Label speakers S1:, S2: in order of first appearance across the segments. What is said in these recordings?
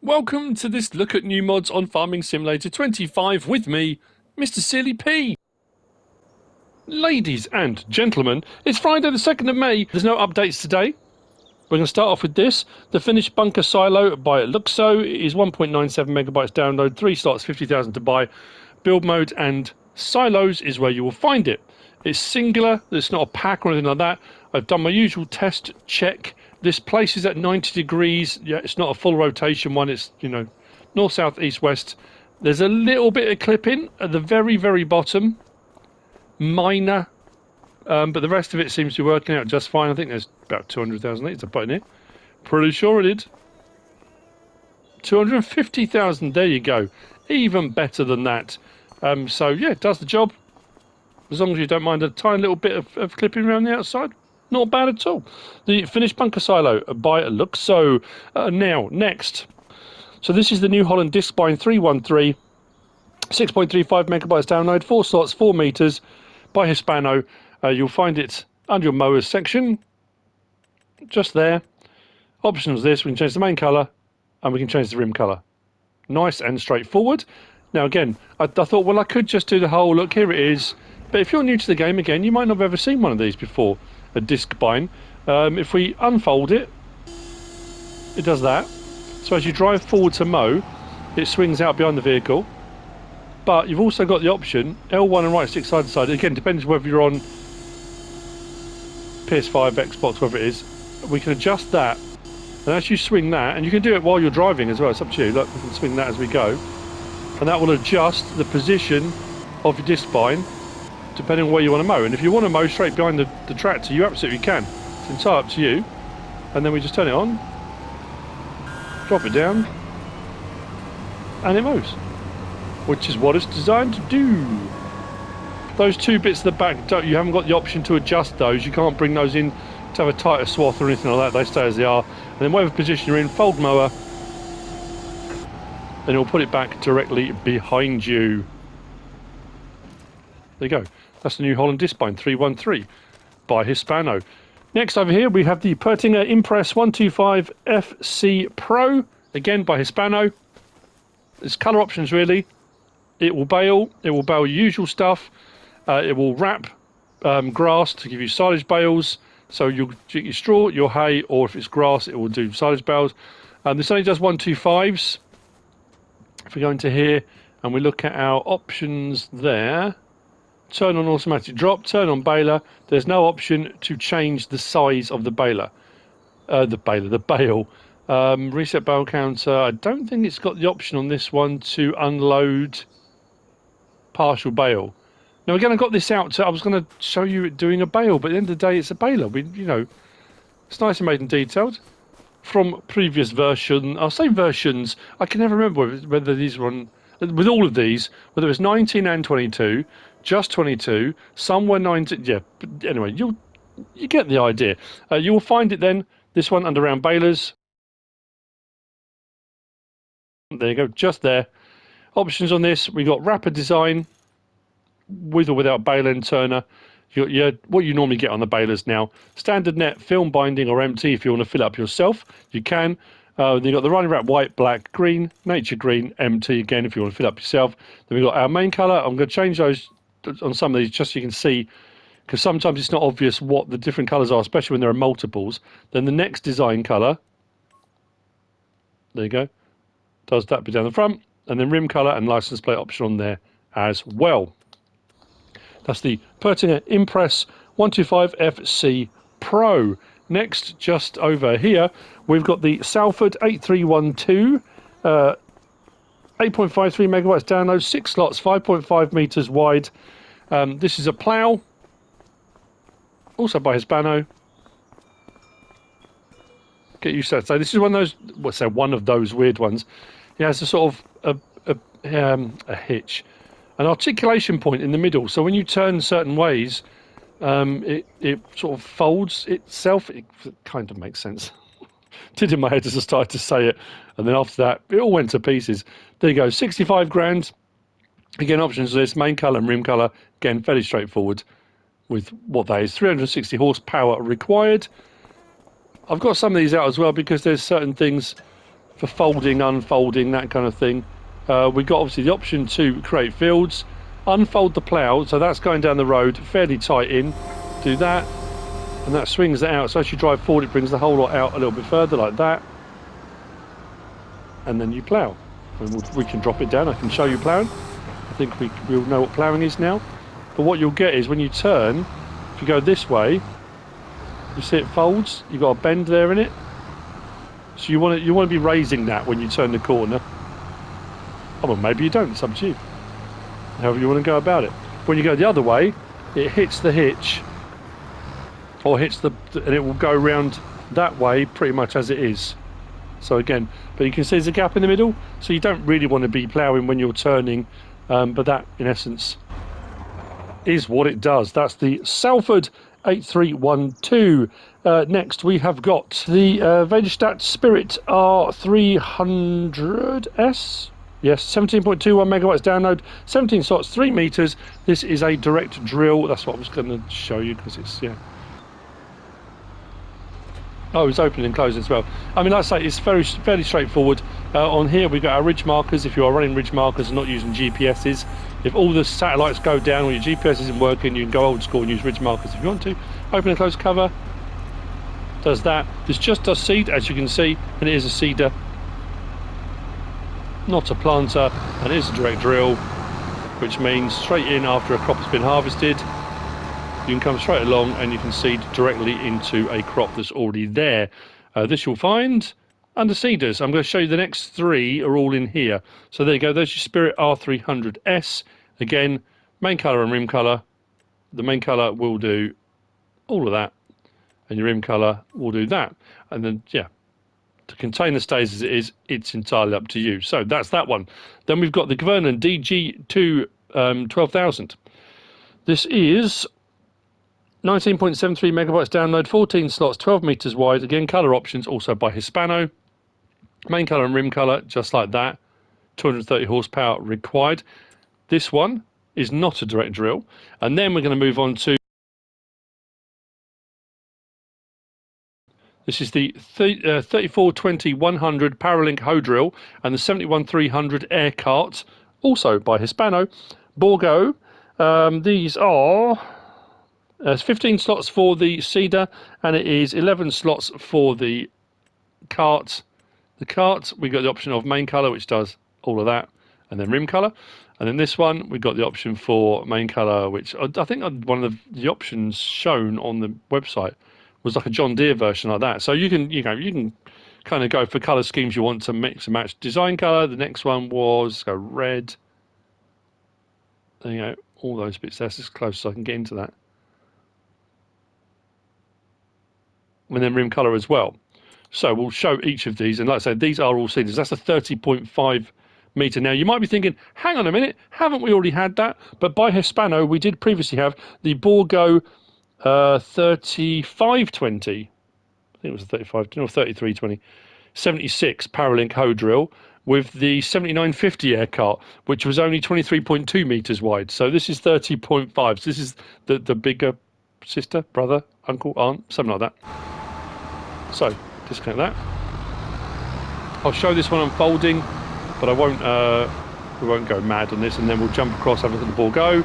S1: Welcome to this look at new mods on Farming Simulator 25 with me, Mr. Silly P. Ladies and gentlemen, it's Friday the 2nd of May. There's no updates today. We're going to start off with this. The Finnish bunker silo by Luksu is 1.97 megabytes download, 3 slots, 50,000 to buy. Build mode and silos is where you will find it. It's singular, it's not a pack or anything like that. I've done my usual test check. This place is at 90 degrees. Yeah, it's not a full rotation one. It's, you know, north, south, east, west. There's a little bit of clipping at the very, very bottom. Minor. But the rest of it seems to be working out just fine. I think there's about 200,000 litres I put in here. Pretty sure it did. 250,000, there you go. Even better than that. So, yeah, it does the job. As long as you don't mind a tiny little bit of clipping around the outside. Not bad at all. The Finnish bunker silo by Luksu. Now, next. So this is the new Holland Disbine 313. 6.35 megabytes download, 4 slots, 4 meters by Hispano. You'll find it under your mowers section. Just there. Options this, we can change the main colour and we can change the rim colour. Nice and straightforward. Now again, I thought, well, I could just do the whole, look, here it is. But if you're new to the game again, you might not have ever seen one of these before. A Discbine. If we unfold it, it does that. So as you drive forward to mow, it swings out behind the vehicle. But you've also got the option, L1 and right stick side to side. Again, depends whether you're on PS5, Xbox, whatever it is. We can adjust that. And as you swing that, and you can do it while you're driving as well, it's up to you. Look, we can swing that as we go. And that will adjust the position of your Discbine depending on where you want to mow. And if you want to mow straight behind the tractor, you absolutely can. It's entirely up to you. And then we just turn it on, drop it down, and it mows. Which is what it's designed to do. Those two bits at the back, you haven't got the option to adjust those. You can't bring those in to have a tighter swath or anything like that. They stay as they are. And then whatever position you're in, fold mower, and it'll put it back directly behind you. There you go. That's the new Holland Disbine 313 by Hispano. Next over here we have the Pöttinger Impress 125 FC Pro, again by Hispano. It's colour options really. It will bale usual stuff. It will wrap grass to give you silage bales. So you'll get your straw, your hay, or if it's grass it will do silage bales. This only does 125s. If we go into here and we look at our options there, turn on automatic drop, turn on baler. There's no option to change the size of the baler. The bale. Reset bale counter. I don't think it's got the option on this one to unload partial bale. Now again, I got this out. I was going to show you it doing a bale, but at the end of the day, it's a baler. It's nice and made and detailed. From previous version, I'll say versions. I can never remember whether these were on. With all of these, whether it's 19 and 22, just 22, some were 19. Yeah, but anyway, you get the idea. You will find it then. This one under round balers. There you go, just there. Options on this, we got wrapper design, with or without baler and turner. What you normally get on the balers now. Standard net, film binding or empty if you want to fill up yourself, you can. Then you've got the running wrap white, black, green, nature green, empty again if you want to fill up yourself. Then we've got our main colour. I'm going to change those on some of these just so you can see, because sometimes it's not obvious what the different colours are, especially when there are multiples. Then the next design colour, there you go, does that bit down the front. And then rim colour and license plate option on there as well. That's the Pöttinger Impress 125 FC Pro. Next, just over here, we've got the Salford 8312, 8.53 megabytes download, 6 slots, 5.5 meters wide. This is a plough, also by Hispano. Get used to that. So this is one of those weird ones. It has a sort of a hitch, an articulation point in the middle. So when you turn certain ways, it sort of folds itself. It kind of makes sense. Did in my head as I started to say it, and then after that it all went to pieces. There you go, 65 grand. Again, options for this, main colour and rim colour. Again, fairly straightforward with what that is. 360 horsepower required. I've got some of these out as well because there's certain things for folding, unfolding, that kind of thing. We've got obviously the option to create fields, unfold the plough, so that's going down the road fairly tight in. Do that, and that swings it out. So as you drive forward, it brings the whole lot out a little bit further like that. And then you plough. And we can drop it down. I can show you ploughing. I think we'll know what ploughing is now. But what you'll get is when you turn, if you go this way, you see it folds. You've got a bend there in it. So you want to be raising that when you turn the corner. Oh, well, maybe you don't. It's up to you. However you want to go about it. When you go the other way, it hits the hitch, or hits and it will go around that way pretty much as it is. So again, but you can see there's a gap in the middle, so you don't really want to be ploughing when you're turning, but that in essence is what it does. That's the Salford 8312. Next we have got the Väderstad Spirit R300S. Yes, 17.21 megabytes download, 17 slots, 3 meters. This is a direct drill. That's what I was going to show you because it's, yeah. Oh, it's open and closed as well. I mean, like I say, it's fairly straightforward. On here, we've got our ridge markers. If you are running ridge markers and not using GPSs, if all the satellites go down or your GPS isn't working, you can go old school and use ridge markers if you want to. Open and close cover. Does that. This just does seed, as you can see, and it is a seeder, not a planter, and it is a direct drill, which means straight in after a crop has been harvested. You can come straight along and you can seed directly into a crop that's already there. This you'll find under seeders. I'm going to show you the next 3 are all in here. So there you go. There's your Spirit R300S. Again, main colour and rim colour. The main colour will do all of that, and your rim colour will do that. And then, yeah, the container stays as it is. It's entirely up to you. So that's that one. Then we've got the Kverneland DG II 12,000. This is 19.73 megabytes download, 14 slots, 12 meters wide. Again, color options also by Hispano. Main color and rim color, just like that. 230 horsepower required. This one is not a direct drill. And then we're going to move on to, this is the 3420-100 Paralink hoe drill and the 71-300 air cart, also by Hispano. Bourgault. These are 15 slots for the seeder, and it is 11 slots for the cart. The cart, we got the option of main colour, which does all of that, and then rim colour. And then this one, we got the option for main colour, which I think one of the options shown on the website was like a John Deere version like that. So you can kind of go for colour schemes you want to mix and match. Design colour. The next one was go red. There you go. All those bits. That's as close as I can get into that. And then rim colour as well. So we'll show each of these, and like I said, these are all seeders. That's a 30.5 meter. Now you might be thinking, hang on a minute, haven't we already had that? But by Hispano, we did previously have the Bourgault 3520. I think it was a 35 or 3320, 76 Paralink hoe drill with the 7950 air cart, which was only 23.2 meters wide. So this is 30.5. So this is the bigger sister, brother, uncle, aunt, something like that. So disconnect that. I'll show this one unfolding, but I won't. We won't go mad on this, and then we'll jump across, have a look at the Bourgault,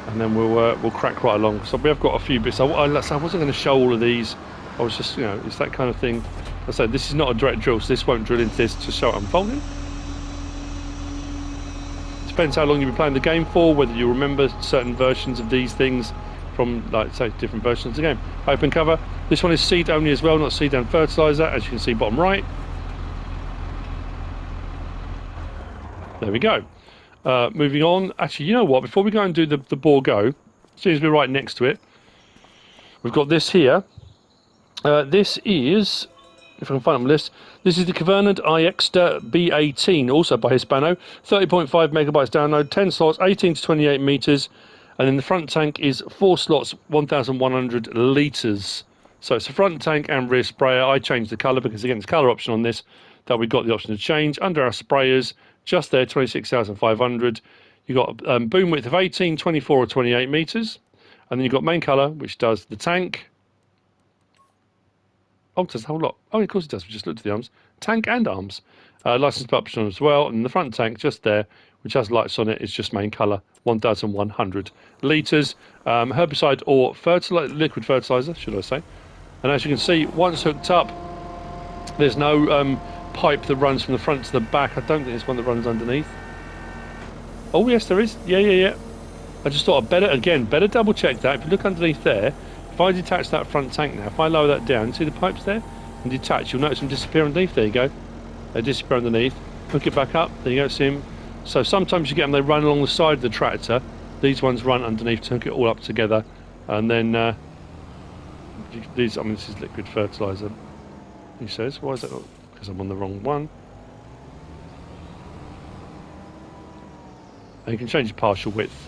S1: and then we'll crack right along. So we have got a few bits. I wasn't going to show all of these. I was just, it's that kind of thing. I said this is not a direct drill, so this won't drill into this to show it unfolding. Depends how long you've been playing the game for, whether you remember certain versions of these things from, like, say, different versions of the game. Open cover. This one is seed only as well, not seed and fertilizer, as you can see bottom right. There we go. Moving on. Actually, you know what? Before we go and do the Bourgault, as soon as we're right next to it, we've got this here. This is, if I can find it on the list, this is the Kverneland IXter B18, also by Hispano. 30.5 megabytes download, 10 slots, 18 to 28 meters. And then the front tank is 4 slots, 1,100 litres. So it's a front tank and rear sprayer. I changed the colour because, again, it's colour option on this that we've got the option to change. Under our sprayers, just there, 26,500. You've got boom width of 18, 24 or 28 metres. And then you've got main colour, which does the tank. Oh, it does a whole lot. Oh, of course it does. We just looked at the arms. Tank and arms. License plate option as well. And the front tank just there, which has lights on it, is just main colour. 1,100 litres. Herbicide or liquid fertiliser, should I say. And as you can see, once hooked up, there's no pipe that runs from the front to the back. I don't think there's one that runs underneath. Oh, yes, there is. Yeah. I just thought I'd better double check that. If you look underneath there, if I detach that front tank now, if I lower that down, see the pipes there? And detach, you'll notice them disappear underneath. There you go. They disappear underneath. Hook it back up. There you go, see them. So sometimes you get them, they run along the side of the tractor. These ones run underneath to hook it all up together. And then this is liquid fertiliser. He says, why is that not? Because I'm on the wrong one. And you can change the partial width.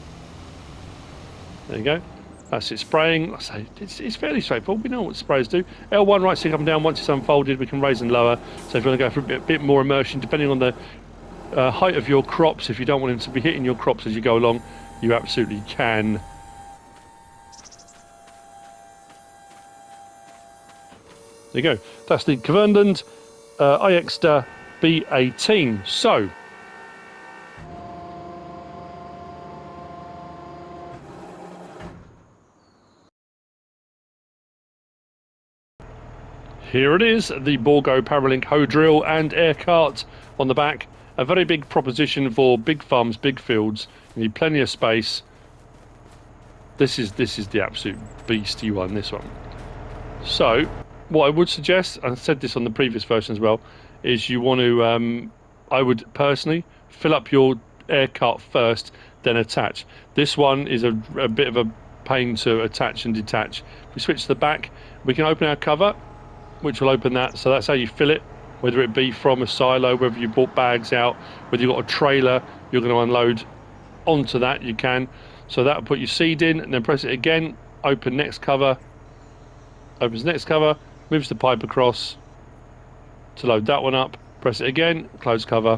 S1: There you go. That's it spraying. Like I say, it's fairly straightforward. We know what sprayers do. L1 right stick up and down. Once it's unfolded, we can raise and lower. So if you want to go for a bit more immersion, depending on the height of your crops, if you don't want them to be hitting your crops as you go along, you absolutely can. There you go. That's the Kverneland IXter B18. So, here it is, the Bourgault Paralink hoe drill and air cart on the back. A very big proposition for big farms, big fields. You need plenty of space. This is the absolute beastie one, this one. So, what I would suggest, and I said this on the previous version as well, is you want to, I would personally fill up your air cart first, then attach. This one is a bit of a pain to attach and detach. If we switch to the back, we can open our cover, which will open that. So that's how you fill it, whether it be from a silo, whether you bought bags out, whether you've got a trailer you're going to unload onto that, you can. So that'll put your seed in, and then press it again, open next cover, opens next cover, moves the pipe across to load that one up, press it again, close cover,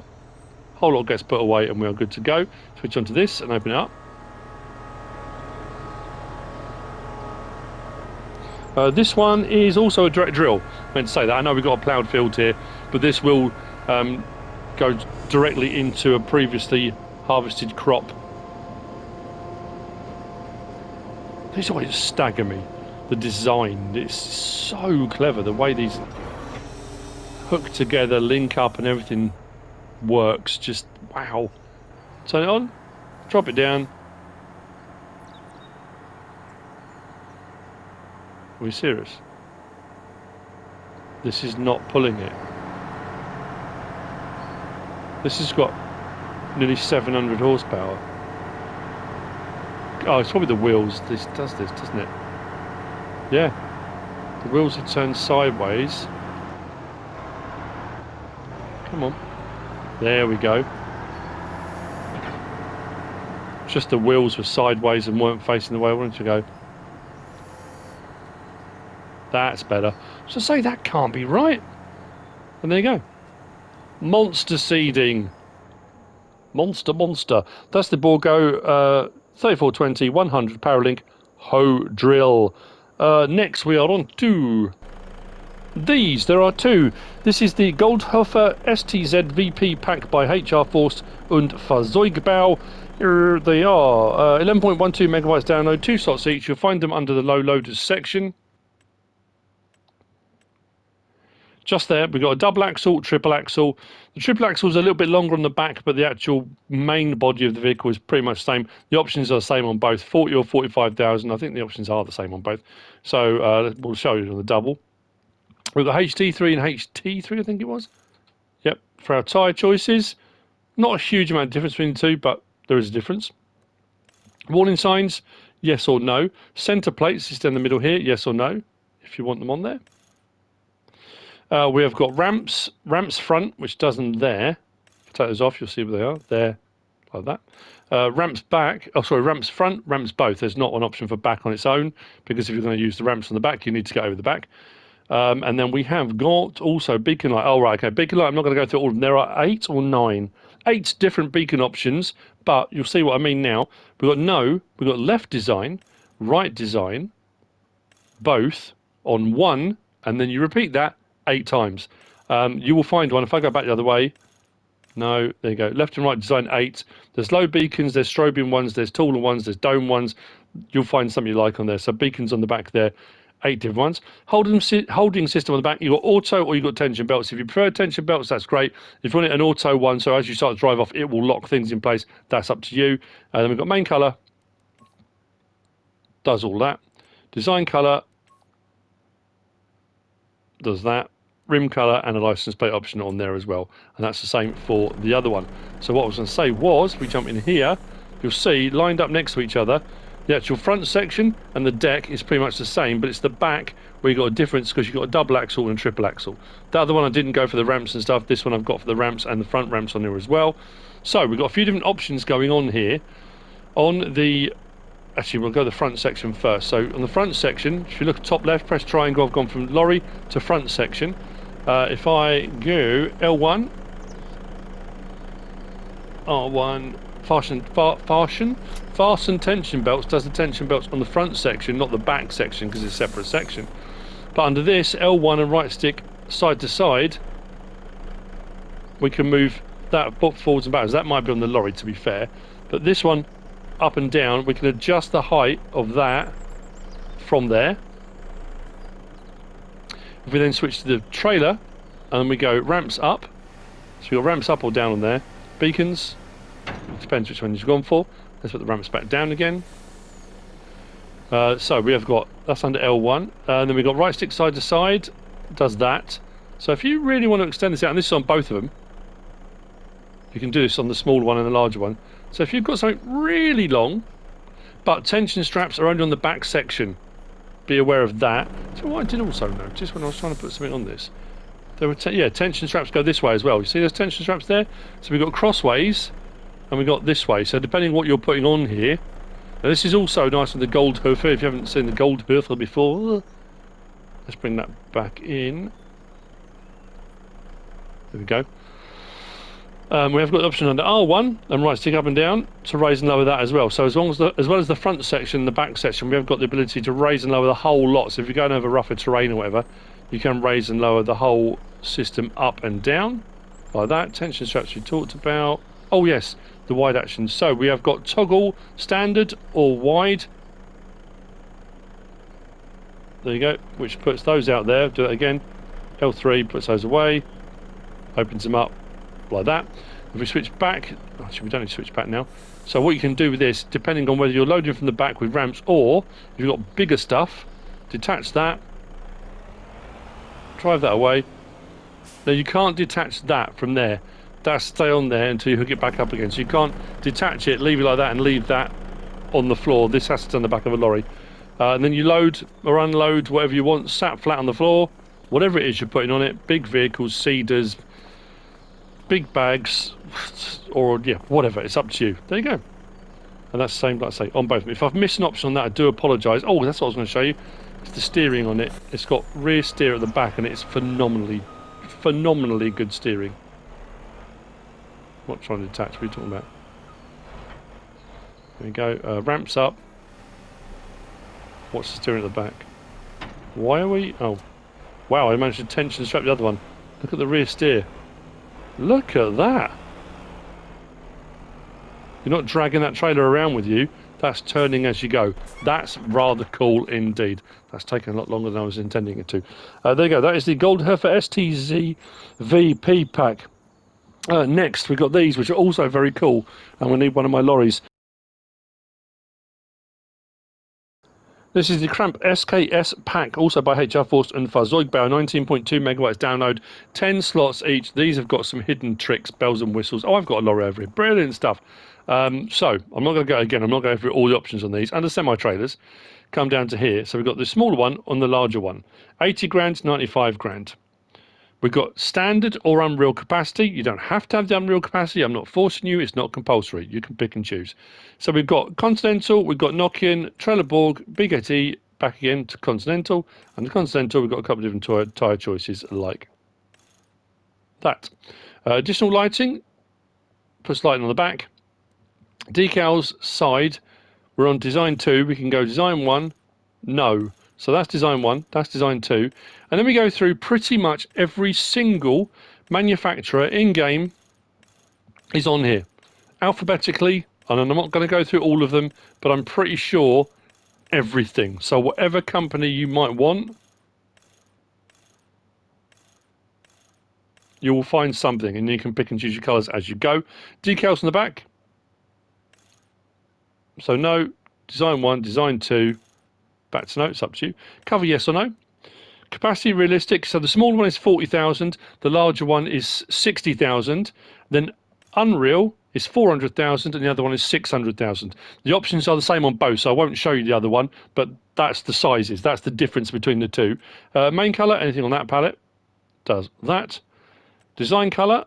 S1: whole lot gets put away, and we are good to go. Switch onto this and open it up. This one is also a direct drill. I meant to say that. I know we've got a ploughed field here, but this will go directly into a previously harvested crop. These always stagger me. The design, it's so clever. The way these hook together, link up, and everything works. Just wow. Turn it on, drop it down. Are we serious? This is not pulling it. This has got nearly 700 horsepower. Oh, it's probably the wheels. This does this, doesn't it? Yeah. The wheels are turned sideways. Come on. There we go. Just the wheels were sideways and weren't facing the way I wanted to go. That's better. So say that can't be right. And there you go. Monster seeding. Monster. That's the Bourgault 3420 100 Paralink hoe drill. Next we are on to these. There are two. This is the Goldhofer STZ VP pack by HR Forst und Fahrzeugbau. Here they are. 11.12 megabytes download, 2 slots each. You'll find them under the low loaders section. Just there, we've got a double axle, triple axle. The triple axle is a little bit longer on the back, but the actual main body of the vehicle is pretty much the same. The options are the same on both, 40 or 45,000. I think the options are the same on both. So we'll show you on the double. We've got HT3 and HT3, I think it was. Yep, for our tyre choices. Not a huge amount of difference between the two, but there is a difference. Warning signs, yes or no. Centre plates, just down the middle here, yes or no, if you want them on there. We have got ramps front, which doesn't there. Take those off, you'll see where they are. There, like that. Ramps back, ramps front, ramps both. There's not an option for back on its own, because if you're going to use the ramps on the back, you need to go over the back. And then we have got also beacon light. Oh, right, okay, beacon light, I'm not going to go through all of them. There are 8 or 9. 8 different beacon options, but you'll see what I mean now. We've got left design, right design, both on one and then you repeat that 8 times. You will find one, if I go back the other way, no, there you go, left and right design 8. There's low beacons, there's strobing ones, there's taller ones, there's dome ones. You'll find something you like on there. So beacons on the back there, 8 different ones. Holding system on the back, you've got auto or you've got tension belts. If you prefer tension belts, that's great. If you want it an auto one, so as you start to drive off, it will lock things in place, that's up to you. And then we've got main colour, does all that. Design colour, does that. Rim colour and a license plate option on there as well, and that's the same for the other one. So what I was going to say was, if we jump in here, you'll see lined up next to each other the actual front section and the deck is pretty much the same, but it's the back where you've got a difference because you've got a double axle and a triple axle. The other one I didn't go for the ramps and stuff. This one I've got for the ramps and the front ramps on there as well. So we've got a few different options going on here. On the actually, we'll go the front section first. So on the front section, if you look at top left, press triangle, I've gone from lorry to front section. If I go L1, R1, fasten tension belts, does the tension belts on the front section, not the back section because it's a separate section. But under this, L1 and right stick side to side, we can move that forwards and backwards. That might be on the lorry, to be fair. But this one, up and down, we can adjust the height of that from there. If we then switch to the trailer and we go ramps up, so we've got ramps up or down on there, beacons, it depends which one you've gone for. Let's put the ramps back down again. So we have got, that's under L1, and then we've got right stick side to side, does that. So if you really want to extend this out, and this is on both of them, you can do this on the smaller one and the larger one. So if you've got something really long, but tension straps are only on the back section, be aware of that. So what I did also notice when I was trying to put something on this, there were tension straps go this way as well. You see those tension straps there? So we've got crossways and we've got this way. So depending on what you're putting on here, now this is also nice with the Goldhofer. If you haven't seen the Goldhofer before, let's bring that back in. There we go. We have got the option under R1 and right stick up and down to raise and lower that as well. So as well as the front section and the back section, we have got the ability to raise and lower the whole lot. So if you're going over rougher terrain or whatever, you can raise and lower the whole system up and down like that. Tension straps we talked about. Oh yes, the wide action. So we have got toggle standard or wide. There you go, which puts those out there. Do it again. L3 puts those away, opens them up like that. If we switch back, actually we don't need to switch back now. So what you can do with this, depending on whether you're loading from the back with ramps or if you've got bigger stuff, detach that, drive that away. Now you can't detach that from there. That's stay on there until you hook it back up again. So you can't detach it, leave it like that and leave that on the floor. This has to stay on the back of a lorry. And then you load or unload whatever you want, sat flat on the floor, whatever it is you're putting on it, big vehicles, cedars, big bags, or yeah, whatever, it's up to you. There you go. And that's the same, like I say, on both of them. If I've missed an option on that, I do apologise. Oh, that's what I was going to show you. It's the steering on it. It's got rear steer at the back and it's phenomenally good steering. Not trying to detach, what are you talking about? There we go, ramps up. Watch the steering at the back. Why are we, oh, wow, I managed to tension strap the other one. Look at the rear steer. Look at that. You're not dragging that trailer around with you. That's turning as you go. That's rather cool indeed. That's taken a lot longer than I was intending it to. There you go. That is the Goldhofer STZ VP pack. Next, we've got these, which are also very cool. I'm going to need one of my lorries. This is the Krampe SKS pack, also by HR Forst and Fahrzeugbau, 19.2 megawatts download, 10 slots each. These have got some hidden tricks, bells and whistles. Oh, I've got a lorry over here. Brilliant stuff. So, I'm not going to go again. I'm not going through all the options on these. Under semi-trailers, come down to here. So we've got the smaller one on the larger one. 80 grand, 95 grand. We've got standard or unreal capacity. You don't have to have the unreal capacity. I'm not forcing you. It's not compulsory. You can pick and choose. So we've got Continental, we've got Nokian, Trelleborg, BKT, back again to Continental. And the Continental, we've got a couple of different tyre choices like that. Additional lighting, puts lighting on the back. Decals, side. We're on design 2. We can go design 1, no. So that's design 1, that's design 2. And then we go through pretty much every single manufacturer in-game is on here. Alphabetically, and I'm not going to go through all of them, but I'm pretty sure everything. So whatever company you might want, you will find something, and you can pick and choose your colours as you go. Decals on the back. So no, design 1, design 2, back to no, it's up to you. Cover yes or no. Capacity realistic, so the smaller one is 40,000, the larger one is 60,000, then Unreal is 400,000 and the other one is 600,000. The options are the same on both, so I won't show you the other one, but that's the sizes, that's the difference between the two. Main colour, anything on that palette, does that. Design colour,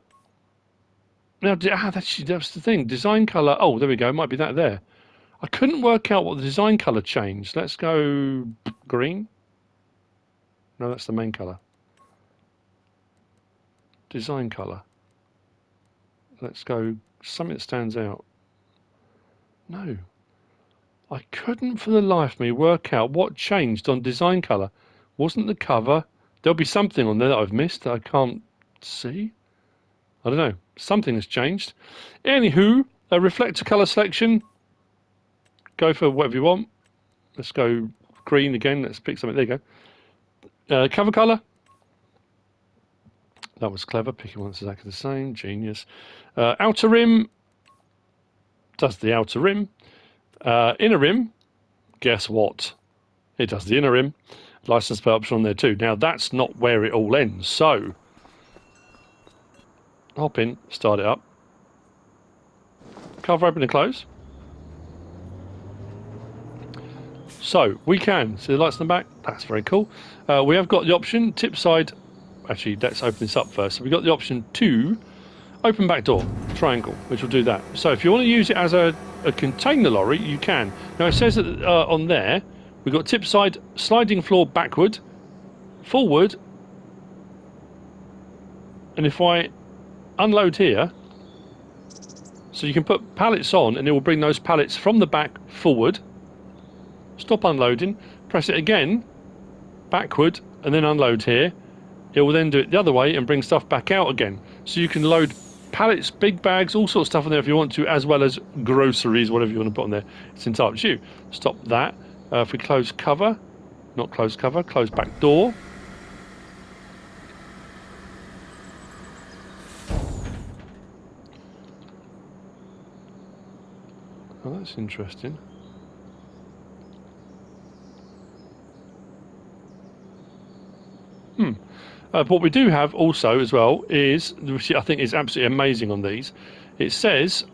S1: now that's the thing, design colour, oh there we go, might be that there. I couldn't work out what the design colour changed. Let's go green. No, that's the main colour. Design colour. Let's go something that stands out. No. I couldn't for the life of me work out what changed on design colour. Wasn't the cover. There'll be something on there that I've missed that I can't see. I don't know. Something has changed. Anywho, a reflector colour selection. Go for whatever you want. Let's go green again. Let's pick something. There you go. Cover colour. That was clever. Picking one's exactly the same. Genius. Outer rim. Does the outer rim. Inner rim. Guess what? It does the inner rim. License plate option on there too. Now that's not where it all ends. So hop in. Start it up. Cover open and close. So we can see the lights in the back. That's very cool. We have got the option tip side. Actually, let's open this up first. So we've got the option to open back door, triangle, which will do that. So if you want to use it as a container lorry, you can. Now it says that on there, we've got tip side, sliding floor backward, forward, and if I unload here, so you can put pallets on and it will bring those pallets from the back forward, stop unloading, press it again, backward, and then unload here. It will then do it the other way and bring stuff back out again. So you can load pallets, big bags, all sorts of stuff on there if you want to, as well as groceries, whatever you want to put on there. It's entirely up to you. Stop that. If we close cover, not close cover, close back door. Oh, that's interesting. What we do have also as well is, which I think is absolutely amazing on these, it says,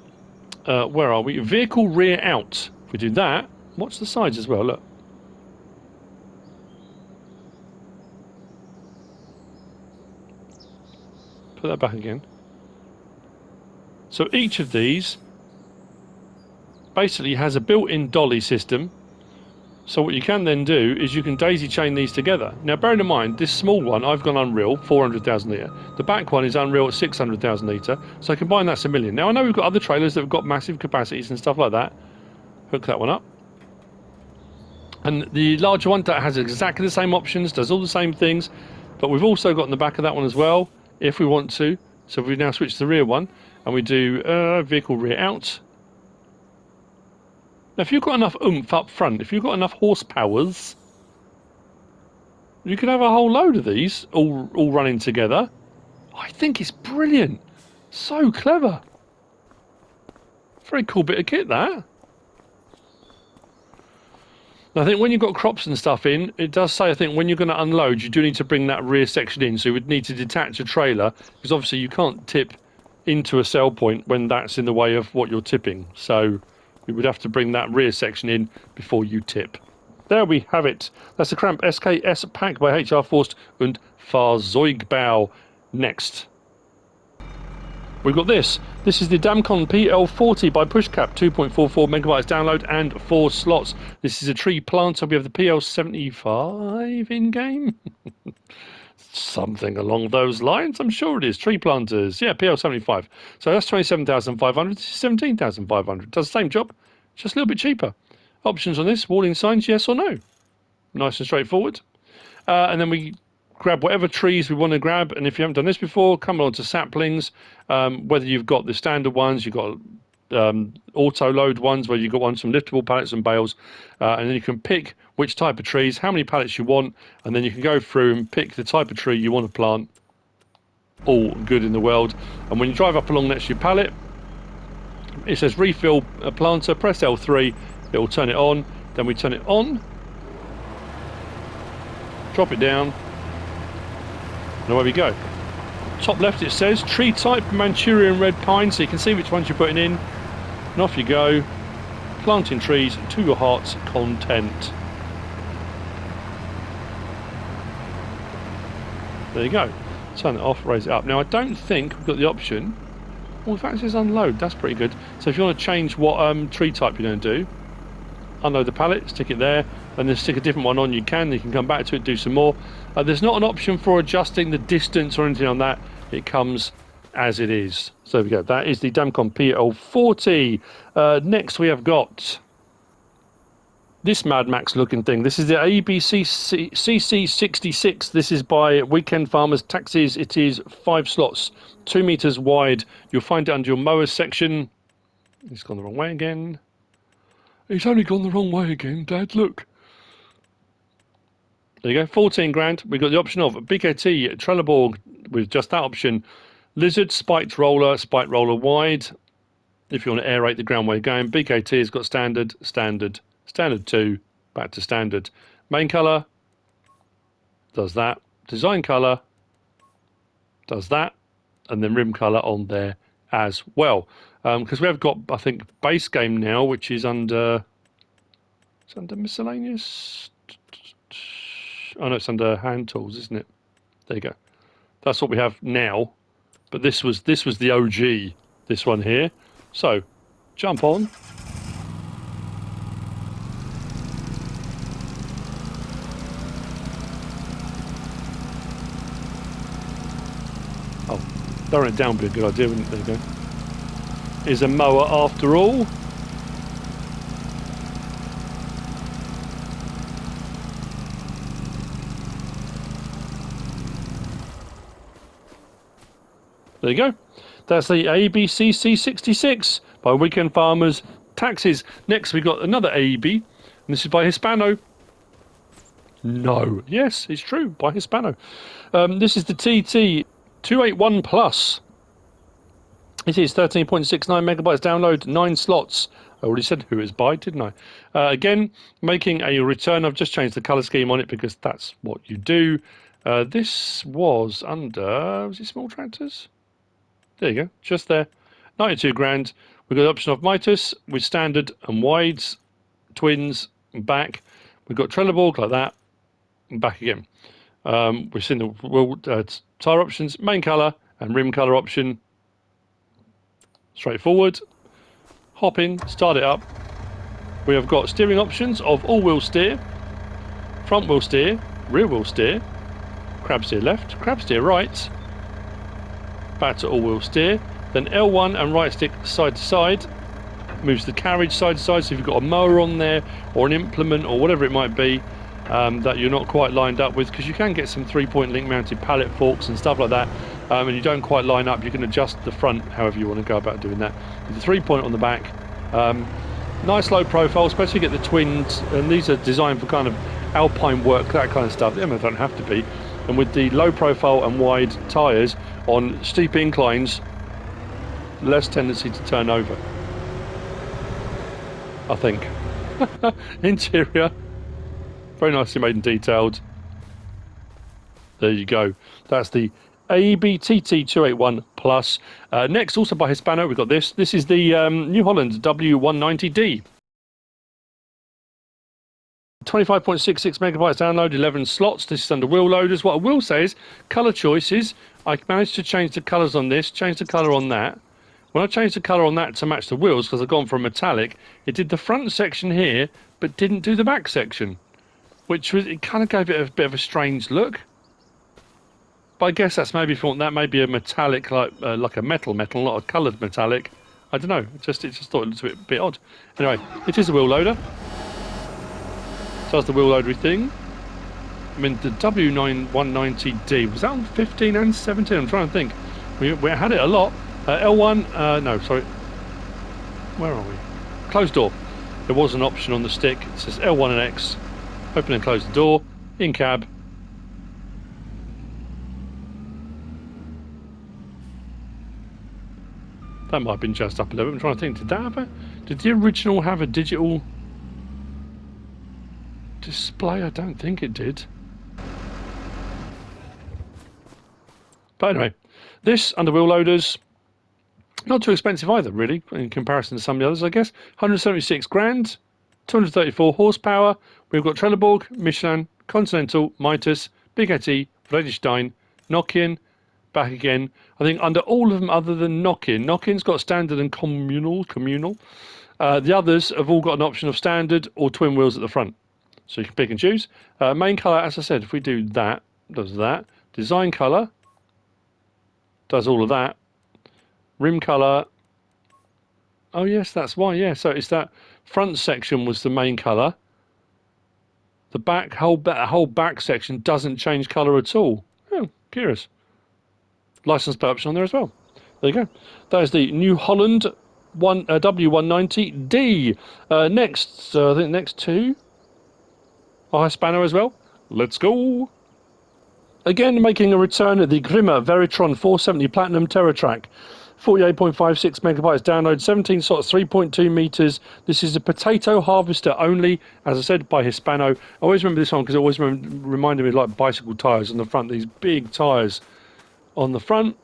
S1: where are we? Vehicle rear out. If we do that, watch the sides as well, look. Put that back again. So each of these basically has a built-in dolly system. So what you can then do is you can daisy chain these together. Now bearing in mind, this small one, I've gone Unreal, 400,000 litre. The back one is Unreal at 600,000 litre. So combined that's 1 million. Now I know we've got other trailers that have got massive capacities and stuff like that. Hook that one up. And the larger one that has exactly the same options, does all the same things. But we've also got in the back of that one as well, if we want to. So if we now switch to the rear one, and we do vehicle rear out. Now, if you've got enough oomph up front, if you've got enough horsepowers, you could have a whole load of these all running together. I think it's brilliant. So clever. Very cool bit of kit, that. I think when you've got crops and stuff in, it does say, I think, when you're going to unload, you do need to bring that rear section in. So you would need to detach a trailer, because obviously you can't tip into a sell point when that's in the way of what you're tipping. So you would have to bring that rear section in before you tip. There we have it. That's the Krampe SKS pack by HR Forst und Fahrzeugbau. Next, we've got this. This is the Damcon PL40 by Puszkap, 2.44 megabytes download and 4 slots. This is a tree planter. We have the PL75 in game. Something along those lines, I'm sure it is. Tree planters, yeah, PL75. So that's 27,500. This is 17,500. Does the same job, just a little bit cheaper. Options on this: warning signs, yes or no. Nice and straightforward. And then we grab whatever trees we want to grab. And if you haven't done this before, come on to saplings. Whether you've got the standard ones, you've got auto load ones where you've got ones from liftable pallets and bales, and then you can pick which type of trees, how many pallets you want, and then you can go through and pick the type of tree you want to plant. All good in the world. And when you drive up along next to your pallet, it says refill a planter, press L3, it will turn it on. Then we turn it on, drop it down, and away we go. Top left it says tree type Manchurian red pine, so you can see which ones you're putting in, and off you go, planting trees to your heart's content. There you go. Turn it off, raise it up. Now I don't think we've got the option. Well, in fact it says unload, that's pretty good. So if you want to change what tree type you're going to do, unload the pallet, stick it there, and then stick a different one on, you can come back to it, do some more. There's not an option for adjusting the distance or anything on that. It comes as it is. So there we go, that is the Damcon PL40. Next we have got this Mad Max looking thing. This is the AEBI CC66. This is by Weekend Farmers Taxis. It is 5 slots, 2 meters wide. You'll find it under your mowers section. It's gone the wrong way again. It's only gone the wrong way again, Dad, look. There you go, 14 grand. We've got the option of BKT, Trelleborg with just that option. Lizard, spiked roller wide. If you want to aerate the ground where you're going. BKT has got standard, standard, standard 2, back to standard. Main colour, does that. Design colour, does that. And then rim colour on there as well. Because we have got, I think, base game now, which is under... It's under miscellaneous... Oh no, it's under hand tools, isn't it? There you go. That's what we have now. But this was the OG, this one here. So, jump on. Oh, lowering it down would be a good idea, wouldn't it? There you go. Is a mower after all. There you go. That's the AEBI CC66 by Weekend Farmers Taxis. Next we've got another AEBI, and this is by Hispano. No. Yes, it's true, by Hispano. This is the TT 281 Plus. It is 13.69 megabytes download, 9 slots. I already said who it's by, didn't I? Again, making a return. I've just changed the colour scheme on it because that's what you do. This was under... Was it small tractors? There you go, just there. 92 grand. We've got the option of Mitas with standard and wides, twins, and back. We've got Trelleborg like that, and back again. We've seen the tyre options, main colour and rim colour option. Straightforward. Hopping, start it up. We have got steering options of all-wheel steer, front-wheel steer, rear-wheel steer, crab steer left, crab steer right, back to all-wheel steer, then L1 and right stick side to side, moves the carriage side to side, so if you've got a mower on there, or an implement, or whatever it might be, that you're not quite lined up with, because you can get some 3-point link mounted pallet forks and stuff like that, and you don't quite line up, you can adjust the front however you want to go about doing that. With the 3-point on the back, nice low profile, especially get the twins, and these are designed for kind of alpine work, that kind of stuff. They don't have to be. And with the low profile and wide tyres on steep inclines, less tendency to turn over, I think. Interior, very nicely made and detailed. There you go. That's the AEBI TT 281 Plus. Next, also by Hispano, we've got this. This is the New Holland W190D. 25.66 megabytes download, 11 slots. This is under wheel loaders. What I will say is colour choices. I managed to change the colours on this, change the colour on that. When I changed the colour on that to match the wheels, because I've gone for a metallic, it did the front section here, but didn't do the back section, which was, it kind of gave it a bit of a strange look. But I guess that's maybe if you want that, maybe a metallic, like a metal, not a coloured metallic. I don't know. It just thought it looked a bit odd. Anyway, it is a wheel loader. Does the wheel loadery thing. I mean, the W9190D, was that on 15 and 17? I'm trying to think. We had it a lot. L1, no, sorry. Where are we? Closed door. There was an option on the stick. It says L1 and X. Open and close the door. In cab. That might have been just up a little bit. I'm trying to think. Did the original have a digital display? I don't think it did. But anyway, this under wheel loaders, not too expensive either, really, in comparison to some of the others, I guess. 176 grand, 234 horsepower. We've got Trelleborg, Michelin, Continental, Mitas, Big Etty, Väderstad, Nokian, back again. I think under all of them other than Nokian. Nokian's got standard and communal. The others have all got an option of standard or twin wheels at the front. So you can pick and choose. Main colour, as I said, if we do that, does that. Design colour, does all of that. Rim colour, oh yes, that's why, yeah. So it's that front section was the main colour. The back, whole back section doesn't change colour at all. Oh, curious. License plate option on there as well. There you go. That is the New Holland W190D. Next, I think next two are Hispano as well. Let's go. Again, making a return at the Grimme Varitron 470 Platinum Terra Trac. 48.56 megabytes download, 17 slots, 3.2 meters. This is a potato harvester only, as I said, by Hispano. I always remember this one because it always reminded me of like bicycle tyres on the front, these big tyres on the front.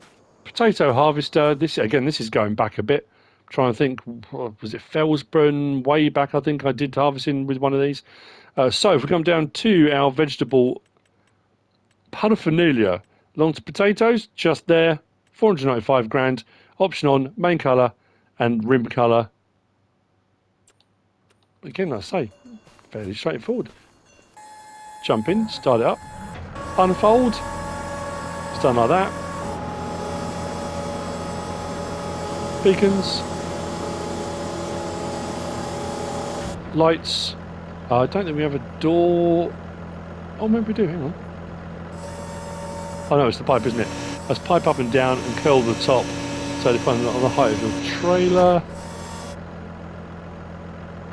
S1: Potato harvester. This is going back a bit. I'm trying to think, was it Felsburn way back? I think I did harvesting with one of these. So if we come down to our vegetable paraphernalia, long to potatoes, just there, 495 grand. Option on, main colour and rim colour. Again, I say, fairly straightforward. Jump in, start it up, unfold. It's done like that. Beacons. Lights. I don't think we have a door. Oh, maybe we do, hang on. Oh no, it's the pipe, isn't it? Let's pipe up and down and curl the top. So depending on the height of your trailer.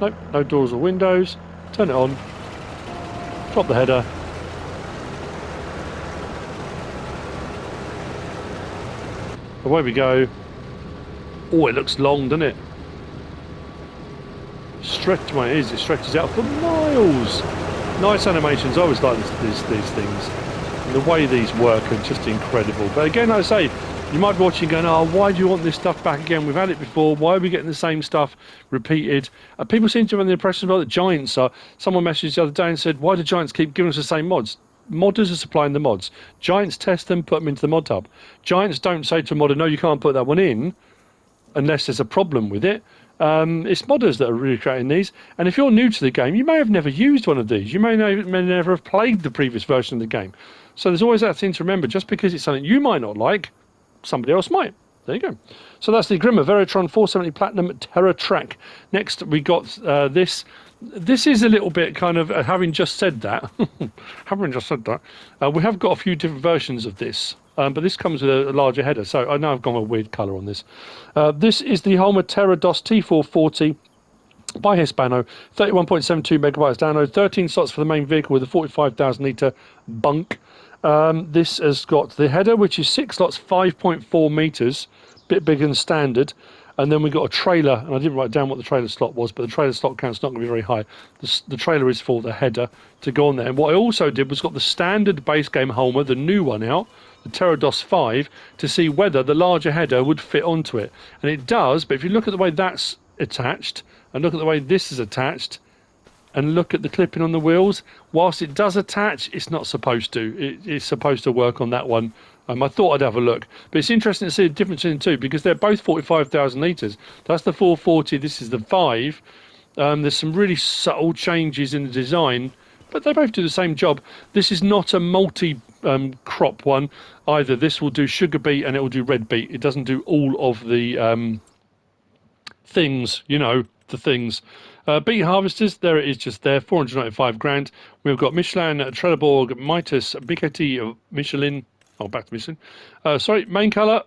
S1: Nope, no doors or windows. Turn it on. Drop the header. Away we go. Oh, it looks long, doesn't it? Stretch, well, it is. It stretches out for miles. Nice animations. I always like these things. And the way these work are just incredible. But again, like I say, you might be watching going, oh, why do you want this stuff back again? We've had it before. Why are we getting the same stuff repeated? People seem to have the impression about the Giants are. Someone messaged the other day and said, why do Giants keep giving us the same mods? Modders are supplying the mods. Giants test them, put them into the Modhub. Giants don't say to a modder, no, you can't put that one in unless there's a problem with it. It's modders that are recreating these. And if you're new to the game, you may have never used one of these. You may never have played the previous version of the game. So there's always that thing to remember. Just because it's something you might not like, somebody else might. There you go. So that's the Grimme Varitron 470 Platinum Terra Trac. Next we got this. This is a little bit kind of, having just said that, we have got a few different versions of this. But this comes with a larger header. So I know I've gone with a weird colour on this. This is the Holmer Terra DOS T440 by Hispano. 31.72 megabytes download. 13 slots for the main vehicle with a 45,000 litre bunk. This has got the header, which is 6 slots, 5.4 metres, bit bigger than standard. And then we've got a trailer, and I didn't write down what the trailer slot was, but the trailer slot count's not going to be very high. The trailer is for the header to go on there. And what I also did was got the standard base game Holmer, the new one out, the Terra DOS 5, to see whether the larger header would fit onto it. And it does, but if you look at the way that's attached, and look at the way this is attached, and look at the clipping on the wheels, whilst it does attach, it's not supposed to. It's supposed to work on that one. I thought I'd have a look. But it's interesting to see the difference in the two, because they're both 45,000 litres. That's the 440, this is the 5. There's some really subtle changes in the design, but they both do the same job. This is not a multi-crop one either. This will do sugar beet and it will do red beet. It doesn't do all of the things, you know, the things. Beet harvesters, there it is just there, 495 grand. We've got Michelin, Trelleborg, Mitas, BKT, Michelin, back to Michelin. Sorry, main colour,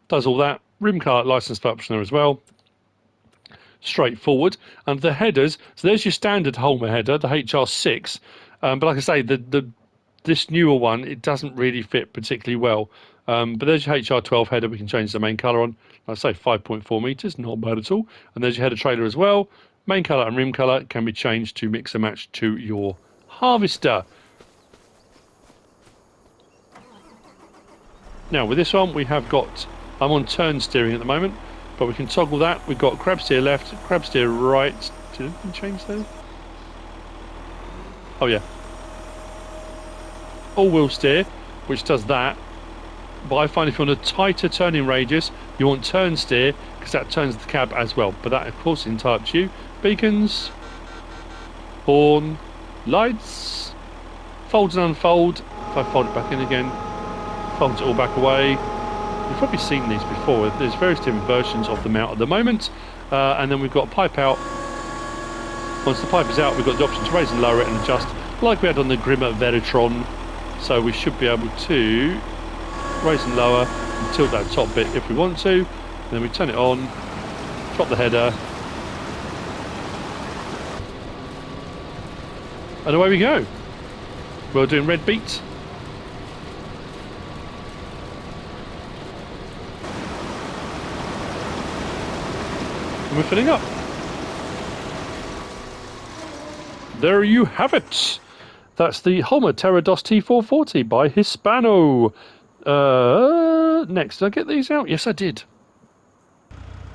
S1: does all that. Rim colour, licensed optioner as well. Straightforward. And the headers, so there's your standard Holmer header, the HR6. But like I say, this newer one, it doesn't really fit particularly well. But there's your HR12 header, we can change the main colour on. Like I say 5.4 metres, not bad at all. And there's your header trailer as well. Main colour and rim colour can be changed to mix and match to your harvester. Now with this one, we have got, I'm on turn steering at the moment, but we can toggle that. We've got crab steer left, crab steer right. Did anything change there? Oh yeah. All-wheel steer, which does that. But I find if you want a tighter turning radius, you want turn steer, because that turns the cab as well. But that, of course, is entirely up to you. Beacons, horn, lights, folds and unfold. If I fold it back in again, folds it all back away. You've probably seen these before. There's various different versions of them out at the moment. And then we've got pipe out. Once the pipe is out, we've got the option to raise and lower it and adjust, like we had on the Grimme Varitron. So we should be able to raise and lower and tilt that top bit if we want to. And then we turn it on, drop the header, and away we go. We're doing red beet. And we're filling up. There you have it. That's the Holmer Terra DOS T440 by Hispano. Next, did I get these out? Yes, I did.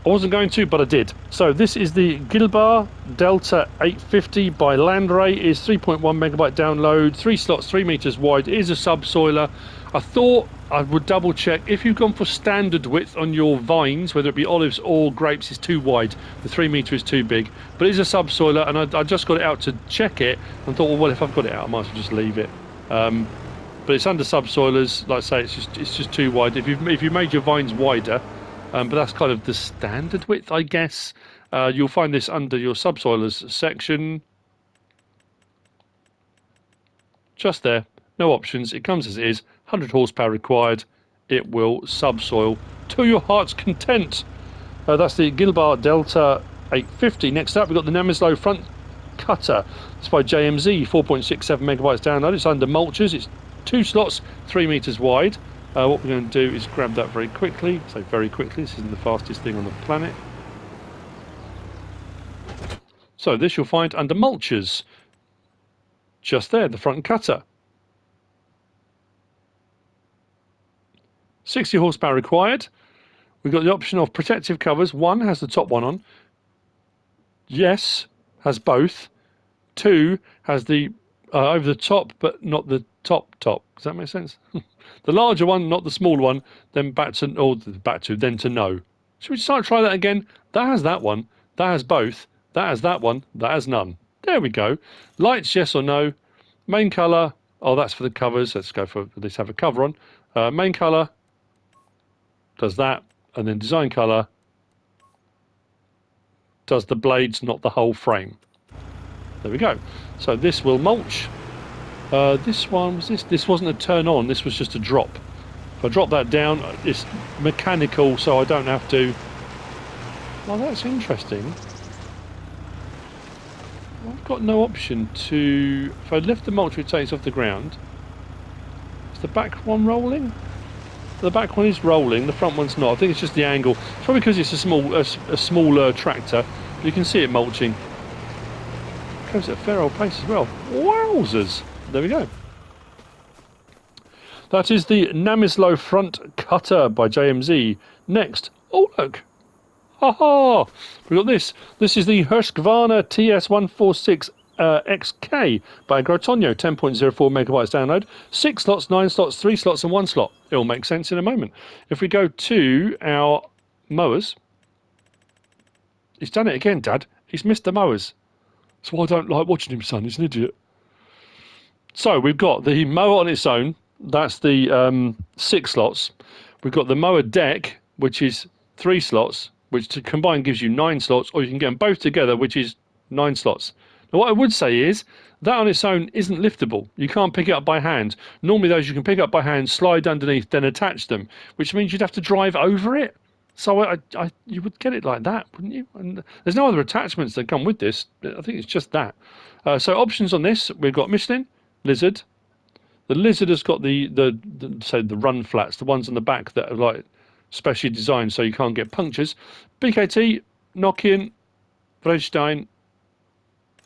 S1: I wasn't going to, but I did. So this is the Gilbar Delta 850 by Landray. It is 3.1 megabyte download, 3 slots, 3 meters wide. It is a subsoiler. I thought I would double check. If you've gone for standard width on your vines, whether it be olives or grapes, is too wide. The 3 meter is too big. But it is a subsoiler, and I just got it out to check it and thought, well, if I've got it out, I might as well just leave it. But it's under subsoilers. Like I say, it's just too wide. If you made your vines wider, but that's kind of the standard width, I guess. You'll find this under your subsoilers section. Just there. No options. It comes as it is. 100 horsepower required. It will subsoil to your heart's content. That's the Gilbar Delta 850. Next up, we've got the Nameslow front cutter. It's by JMZ, 4.67 megabytes download. It's under mulches. It's 2 slots, 3 meters wide. What we're going to do is grab that very quickly. So very quickly. This isn't the fastest thing on the planet. So this you'll find under mulches. Just there, the front cutter. 60 horsepower required. We've got the option of protective covers. 1 has the top one on. Yes, has both. 2 has the over the top, but not the top. Does that make sense? The larger one, not the smaller one. Then then to no. Should we try that again? That has that one. That has both. That has that one. That has none. There we go. Lights, yes or no. Main colour. Oh, that's for the covers. Let's go for this. Have a cover on. Main colour does that, and then design colour does the blades, not the whole frame. There we go. So this will mulch. This one was this. This wasn't a turn on. This was just a drop. If I drop that down, it's mechanical, so I don't have to. Well, that's interesting. I've got no option to. If I lift the mulch, it takes off the ground. Is the back one rolling? The back one is rolling. The front one's not. I think it's just the angle. It's probably because it's a smaller tractor. But you can see it mulching. It goes at a fair old pace as well. Wowzers! There we go. That is the Nameslow front cutter by JMZ. Next, oh look, haha, we got this. This is the Hershkana TS146 XK by Grotonio, 10.04 megabytes download. 6 slots, 9 slots, 3 slots, and 1 slot. It will make sense in a moment. If we go to our mowers, he's done it again, Dad. He's missed the mowers. That's why I don't like watching him, son. He's an idiot. So we've got the mower on its own. That's the 6 slots. We've got the mower deck, which is 3 slots, which to combine gives you 9 slots, or you can get them both together, which is 9 slots. Now, what I would say is that on its own isn't liftable. You can't pick it up by hand. Normally, those you can pick up by hand, slide underneath, then attach them, which means you'd have to drive over it. So you would get it like that, wouldn't you? And there's no other attachments that come with this. I think it's just that. So options on this, we've got Michelin, Lizard. The Lizard has got the run flats, the ones on the back that are like specially designed so you can't get punctures. BKT, Nokian, Väderstad,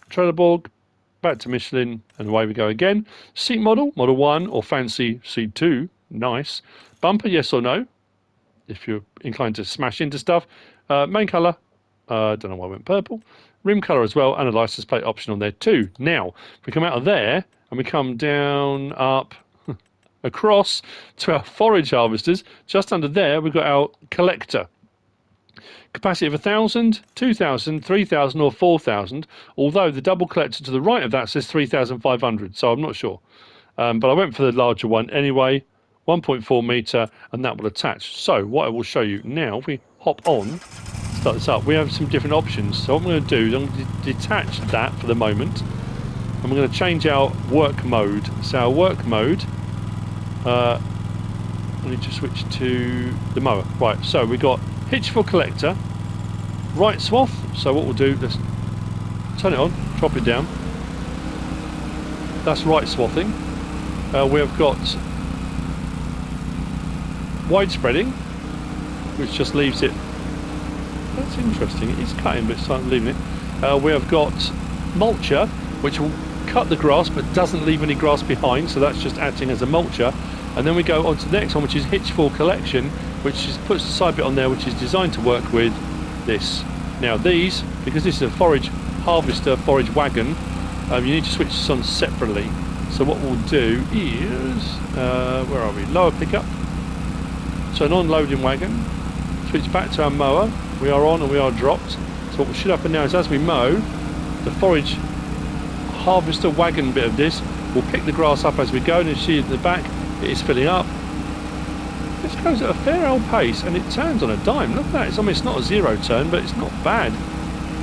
S1: Trelleborg, back to Michelin, and away we go again. Seat model, Model 1 or fancy Seat 2, nice. Bumper, yes or no, if you're inclined to smash into stuff. Main colour, don't know why I went purple. Rim colour as well, and a license plate option on there too. Now, if we come out of there, and we come down, up, across to our forage harvesters, just under there we've got our collector. Capacity of 1,000, 2,000, 3,000 or 4,000, although the double collector to the right of that says 3,500, so I'm not sure. But I went for the larger one anyway, 1.4 metre, and that will attach. So what I will show you now, if we hop on, start this up, we have some different options. So what I'm going to do is I'm going to detach that for the moment, and we're going to change our work mode. So our work mode, I need to switch to the mower. Right, so we've got hitch for collector, right swath. So what we'll do, let's turn it on, drop it down. That's right swathing. We have got wide spreading, which just leaves it. That's interesting. It is cutting, but it's time leaving it. We have got mulcher, which will cut the grass but doesn't leave any grass behind, so that's just acting as a mulcher. And then we go on to the next one, which is hitch for collection, which is puts the side bit on there, which is designed to work with this. Now these, because this is a forage harvester, forage wagon, you need to switch this on separately. So what we'll do is, where are we? Lower pickup. So an on-loading wagon. Switch back to our mower. We are on and we are dropped. So what should happen now is as we mow, the forage harvester wagon bit of this will pick the grass up as we go, and you see at the back it is filling up. This goes at a fair old pace and it turns on a dime. Look at that. It's not a zero turn, but it's not bad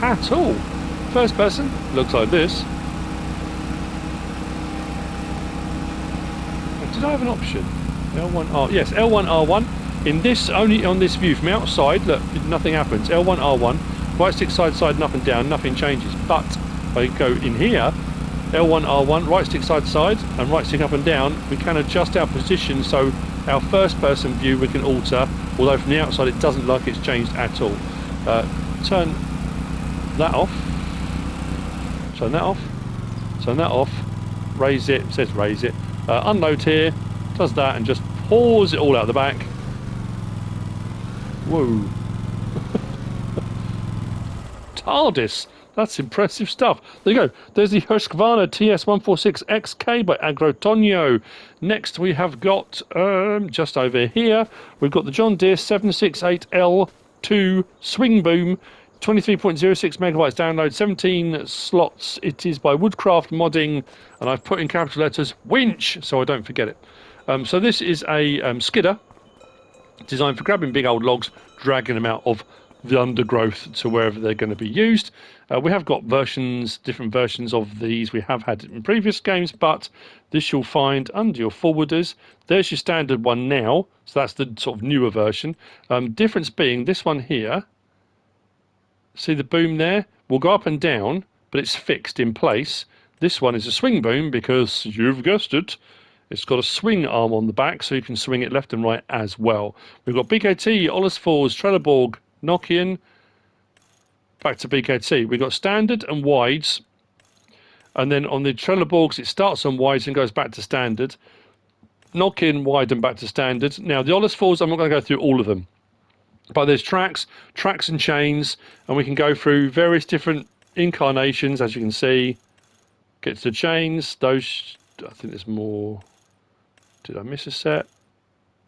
S1: at all. First person looks like this. Did I have an option? L1R, yes, L1R1. In this, only on this view from outside, look, nothing happens. L1R1, right stick side to side and up and down, nothing changes. But if I go in here, L1R1, right stick side to side and right stick up and down, we can adjust our position so our first person view we can alter, although from the outside it doesn't look like it's changed at all. Turn that off, turn that off, turn that off, raise it, says raise it, unload here, does that and just pours it all out the back. Whoa. TARDIS. That's impressive stuff. There you go. There's the Hershkana TS146 XK by Agrotonio. Next we have got, just over here, we've got the John Deere 768L2 swing boom, 23.06 megabytes download, 17 slots. It is by Woodcraft Modding, and I've put in capital letters winch so I don't forget it. So this is a skidder designed for grabbing big old logs, dragging them out of the undergrowth to wherever they're going to be used. We have got different versions of these. We have had it in previous games, but this you'll find under your forwarders. There's your standard one now, so that's the sort of newer version. Difference being this one here, see the boom there? Will go up and down, but it's fixed in place. This one is a swing boom because, you've guessed it, it's got a swing arm on the back, so you can swing it left and right as well. We've got BKT, Olesfors, Trelleborg, Nokian, back to BKT. We've got standard and wides, and then on the Trelleborgs it starts on wides and goes back to standard. Nokian, wide and back to standard. Now the Olesfors, I'm not going to go through all of them, but there's tracks and chains, and we can go through various different incarnations, as you can see. Get to the chains, those, I think there's more. Did I miss a set?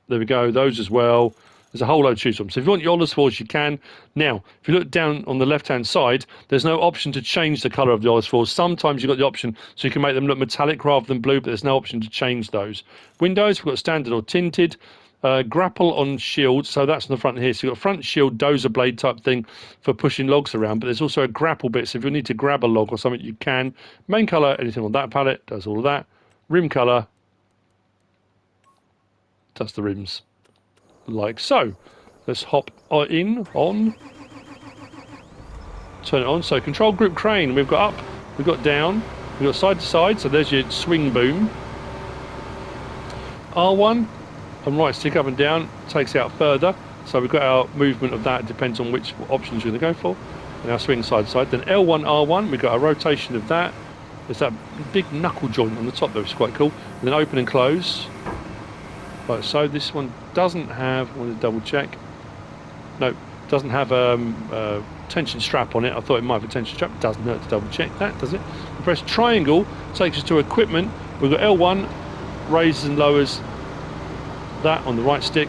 S1: There we go, those as well. There's a whole load to choose from. So if you want your Olesfors, you can. Now, if you look down on the left-hand side, there's no option to change the colour of the Olesfors. Sometimes you've got the option so you can make them look metallic rather than blue, but there's no option to change those. Windows, we've got standard or tinted. grapple on shield, so that's on the front here. So you've got front shield dozer blade type thing for pushing logs around, but there's also a grapple bit, so if you need to grab a log or something, you can. Main colour, anything on that palette, does all of that. Rim colour, does the rims, like so. Let's hop in, on, turn it on. So control group crane, we've got up, we've got down, we've got side to side, so there's your swing boom. R1, and right stick up and down, takes it out further. So we've got our movement of that, depends on which options you're going to go for. And our swing side to side. Then L1, R1, we've got a rotation of that. There's that big knuckle joint on the top there, which is quite cool. And then open and close. Like so. This one doesn't have, I want to double check. No, doesn't have a tension strap on it. I thought it might have a tension strap. It doesn't hurt to double check that, does it? We press triangle, takes us to equipment. We've got L1, raises and lowers that on the right stick,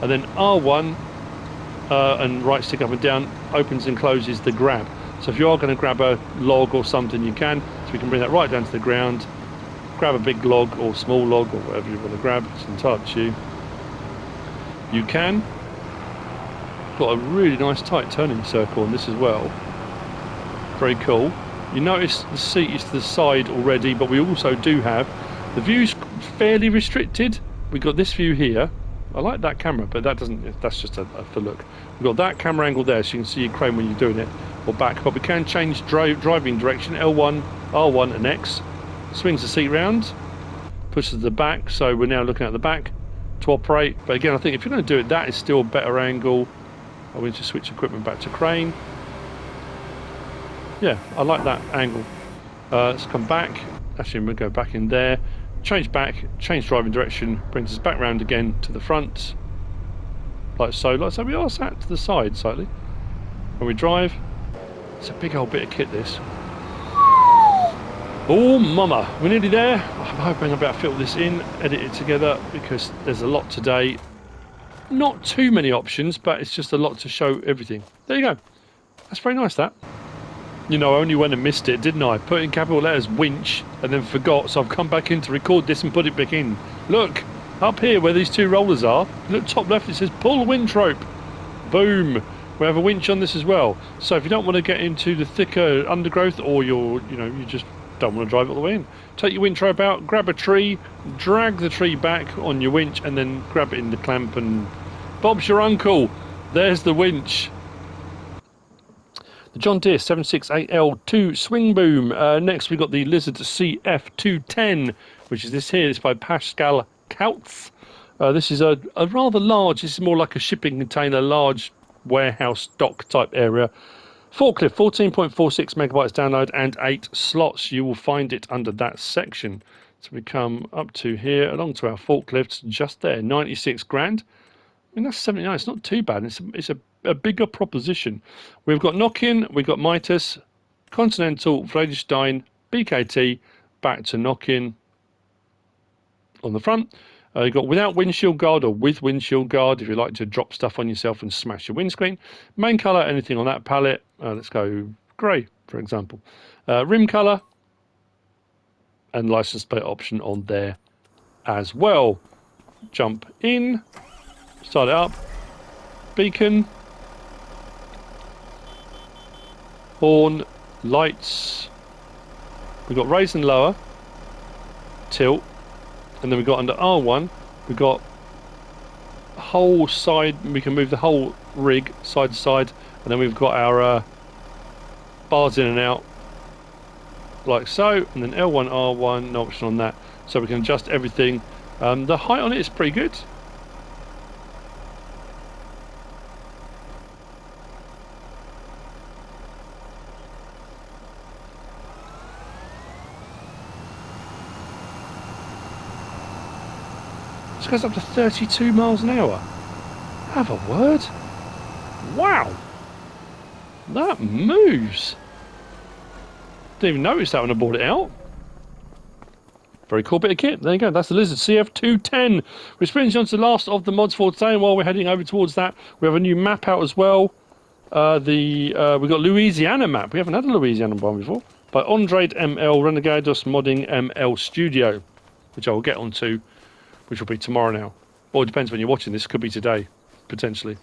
S1: and then R1 and right stick up and down opens and closes the grab. So if you are going to grab a log or something, you can. So we can bring that right down to the ground, grab a big log or small log or whatever you want to grab. It's entirely up to you. You can. Got a really nice tight turning circle on this as well. Very cool. You notice the seat is to the side already, but we also do have the view's fairly restricted. We've got this view here. I like that camera, but that doesn't, that's just for look. We've got that camera angle there, so you can see your crane when you're doing it, or back. But we can change driving direction, L1, R1 and X. Swings the seat round, pushes the back, so we're now looking at the back to operate. But again, I think if you're going to do it, that is still a better angle. I'm going to switch equipment back to crane. Yeah, I like that angle. Let's come back. Actually, we'll go back in there. Change back, change driving direction, brings us back round again to the front. Like so. Like so, we are sat to the side slightly. When we drive, it's a big old bit of kit, this. Oh, mama, we're nearly there. I'm hoping I'll be able to fill this in, edit it together, because there's a lot today. Not too many options, but it's just a lot to show everything. There you go. That's very nice, that. You know, I only went and missed it, didn't I? Put in capital letters winch and then forgot, so I've come back in to record this and put it back in. Look, up here where these two rollers are, look top left, it says pull winch rope. Boom. We have a winch on this as well. So if you don't want to get into the thicker undergrowth, or you just don't want to drive all the way in, take your winch rope out, grab a tree, drag the tree back on your winch, and then grab it in the clamp, and Bob's your uncle. There's the winch. The John Deere 768L2 swing boom. Next, we've got the Lizard CF210, which is this here. It's by Pascal Kautz. This is a rather large, this is more like a shipping container, large warehouse dock type area. Forklift, 14.46 megabytes download and 8 slots. You will find it under that section. So we come up to here, along to our forklifts, just there, 96 grand. I mean, that's 79. It's not too bad. It's a bigger proposition. We've got Nokian, we've got Mitas, Continental, Väderstad, BKT, back to Nokian on the front. You've got without windshield guard or with windshield guard if you like to drop stuff on yourself and smash your windscreen. Main colour, anything on that palette. Let's go grey, for example. Rim colour and license plate option on there as well. Jump in. Start it up. Beacon. Horn. Lights. We've got raise and lower. Tilt. And then we've got under R1, we've got whole side, we can move the whole rig side to side. And then we've got our bars in and out. Like so. And then L1, R1, no option on that. So we can adjust everything. The height on it is pretty good. This goes up to 32 miles an hour. Have a word. Wow. That moves. Didn't even notice that when I brought it out. Very cool bit of kit. There you go. That's the Lizard CF210. Which brings you on to the last of the mods for today. And while we're heading over towards that, we have a new map out as well. We've got Louisiana map. We haven't had a Louisiana one before. By Andrade ML Renegados Modding ML Studio, which I will get onto, which will be tomorrow now. Or it depends when you're watching this. Could be today, potentially.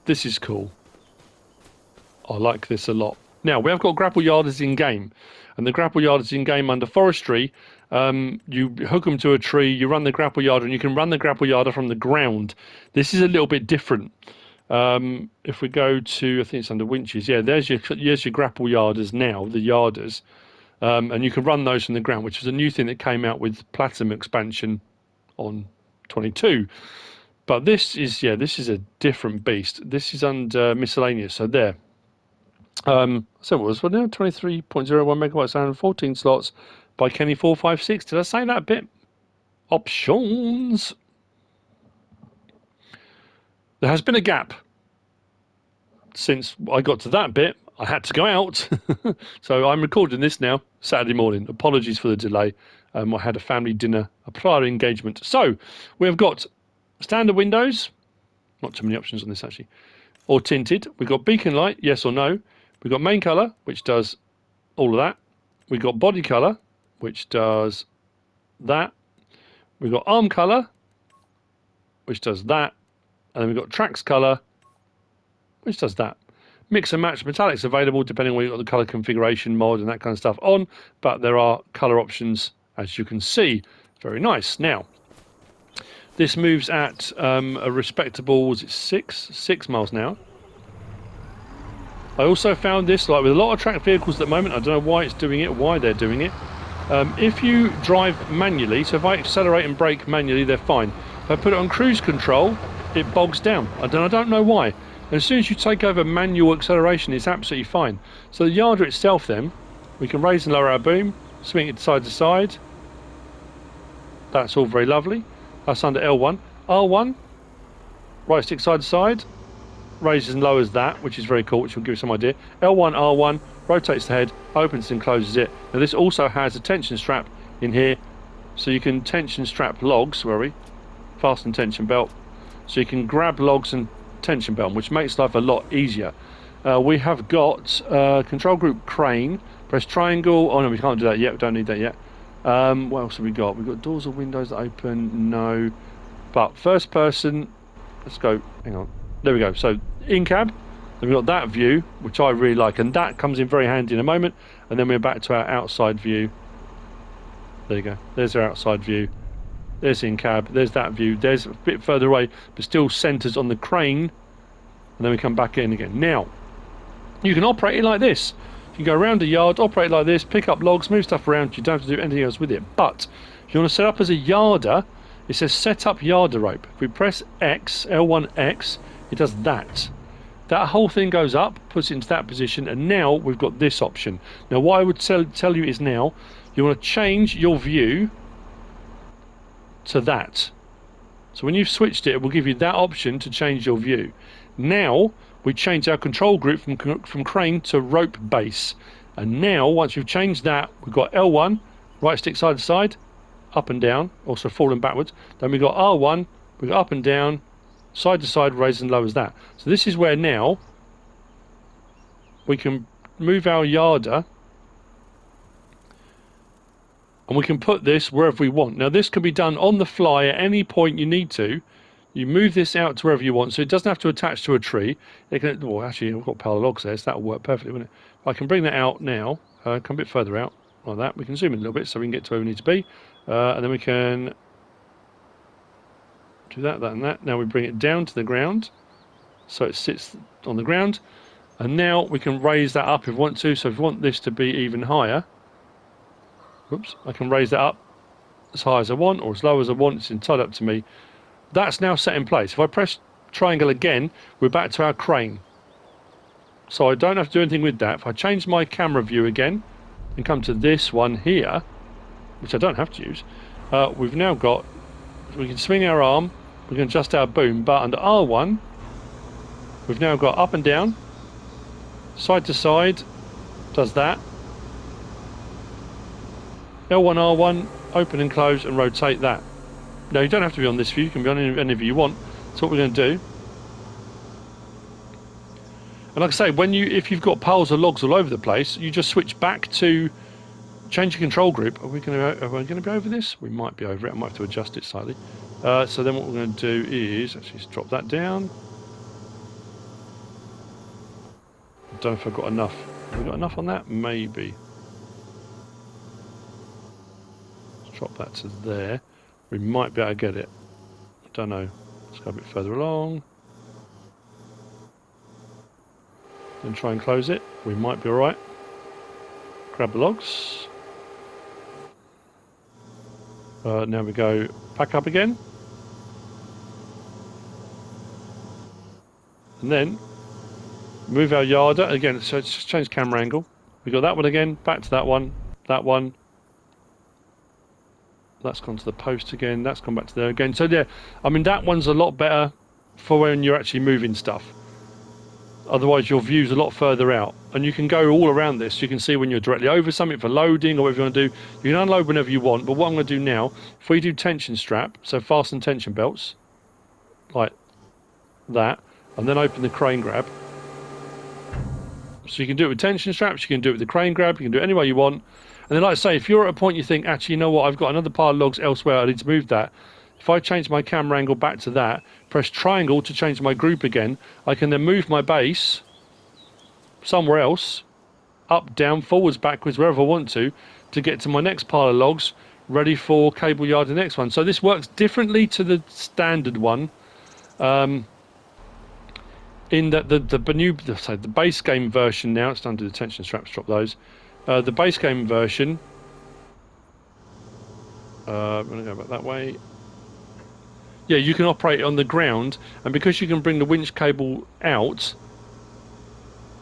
S1: This is cool. I like this a lot. Now, we have got grapple yarders in-game. And the grapple yarders in-game under forestry, you hook them to a tree, you run the grapple yarder, and you can run the grapple yarder from the ground. This is a little bit different. If we go to, I think it's under winches, yeah, there's your grapple yarders now, the yarders. And you can run those from the ground, which is a new thing that came out with Platinum expansion on 22. But this is a different beast. This is under miscellaneous, so there. So what was now 23.01 megabytes and 14 slots by Kenny456. Did I say that bit? Options. There has been a gap since I got to that bit. I had to go out, so I'm recording this now Saturday morning. Apologies for the delay. I had a family dinner, a prior engagement. So we have got standard windows. Not too many options on this actually. Or tinted. We've got beacon light, yes or no. We've got main colour, which does all of that. We've got body colour, which does that. We've got arm colour, which does that. And then we've got tracks colour, which does that. Mix and match metallics available depending on where you've got the colour configuration mod and that kind of stuff on. But there are colour options, as you can see. Very nice. Now, this moves at a respectable, was it 6 miles an hour? I also found this, like with a lot of track vehicles at the moment, I don't know why it's doing it, why they're doing it. If you drive manually, so if I accelerate and brake manually, they're fine. If I put it on cruise control, it bogs down. I don't know why. And as soon as you take over manual acceleration, it's absolutely fine. So the yarder itself then, we can raise and lower our boom, swing it side to side. That's all very lovely. That's under L1. R1, right stick side to side. Raises and lowers that, which is very cool, which will give you some idea. L1, R1, rotates the head, opens and closes it. Now this also has a tension strap in here, so you can tension strap logs, fasten tension belt, so you can grab logs and tension belt, which makes life a lot easier. We have got control group crane, press triangle. Oh no, we can't do that yet, we don't need that yet. What else have we got? We've got doors or windows that open, no. But first person, let's go, hang on. There we go. So in cab, then we've got that view, which I really like, and that comes in very handy in a moment. And then we're back to our outside view. There you go. There's our outside view. There's in cab. There's that view. There's a bit further away, but still centres on the crane. And then we come back in again. Now, you can operate it like this. You can go around the yard, operate like this, pick up logs, move stuff around. You don't have to do anything else with it. But if you want to set up as a yarder, it says set up yarder rope. If we press X, L1X, it does that. That whole thing goes up, puts it into that position, and now we've got this option. Now what I would tell you is now, you want to change your view to that. So when you've switched it, it will give you that option to change your view. Now we change our control group from crane to rope base. And now, once we've changed that, we've got L1, right stick side to side, up and down, also forward and backwards. Then we've got R1, we've got up and down, side to side, raise and lowers that. So this is where now we can move our yarder and we can put this wherever we want. Now this can be done on the fly at any point you need to. You move this out to wherever you want, so it doesn't have to attach to a tree. It can, well, actually, I've got a pile of logs there, so that'll work perfectly, wouldn't it? I can bring that out now, come a bit further out, like that. We can zoom in a little bit so we can get to where we need to be. And then we can do that, that and that. Now we bring it down to the ground, so it sits on the ground. And now we can raise that up if we want to. So if we want this to be even higher, whoops, I can raise that up as high as I want or as low as I want. It's entirely up to me. That's now set in place. If I press triangle again, we're back to our crane. So I don't have to do anything with that. If I change my camera view again and come to this one here, which I don't have to use, we've now got, we can swing our arm, we can adjust our boom, but under R1, we've now got up and down, side to side, does that. L1, R1, open and close and rotate that. Now you don't have to be on this view, you can be on any view you want. That's what we're going to do. And like I say, if you've got piles of logs all over the place, you just switch back to change the control group. Are we going to be over this? We might be over it. I might have to adjust it slightly. So then what we're going to do is actually just drop that down. I don't know if I've got enough. Have we got enough on that? Maybe. Let's drop that to there. We might be able to get it. I don't know. Let's go a bit further along. Then try and close it. We might be alright. Grab the logs. Now we go back up again. And then move our yarder. Again, so it's just change camera angle. We got that one again, back to that one, that one. That's gone to the post again, that's gone back to there again. So yeah, I mean that one's a lot better for when you're actually moving stuff. Otherwise your view's a lot further out. And you can go all around this. You can see when you're directly over something for loading or whatever you want to do. You can unload whenever you want, but what I'm going to do now, if we do tension strap, so fasten tension belts, like that, and then open the crane grab. So you can do it with tension straps, you can do it with the crane grab, you can do it any way you want. And then like I say, if you're at a point you think, actually, you know what, I've got another pile of logs elsewhere, I need to move that. If I change my camera angle back to that, press triangle to change my group again, I can then move my base somewhere else, up, down, forwards, backwards, wherever I want to get to my next pile of logs, ready for cable yard the next one. So this works differently to the standard one, in that the base game version now, it's done to the tension straps, drop those. The base game version, I'm going to go back that way. Yeah, you can operate on the ground, and because you can bring the winch cable out,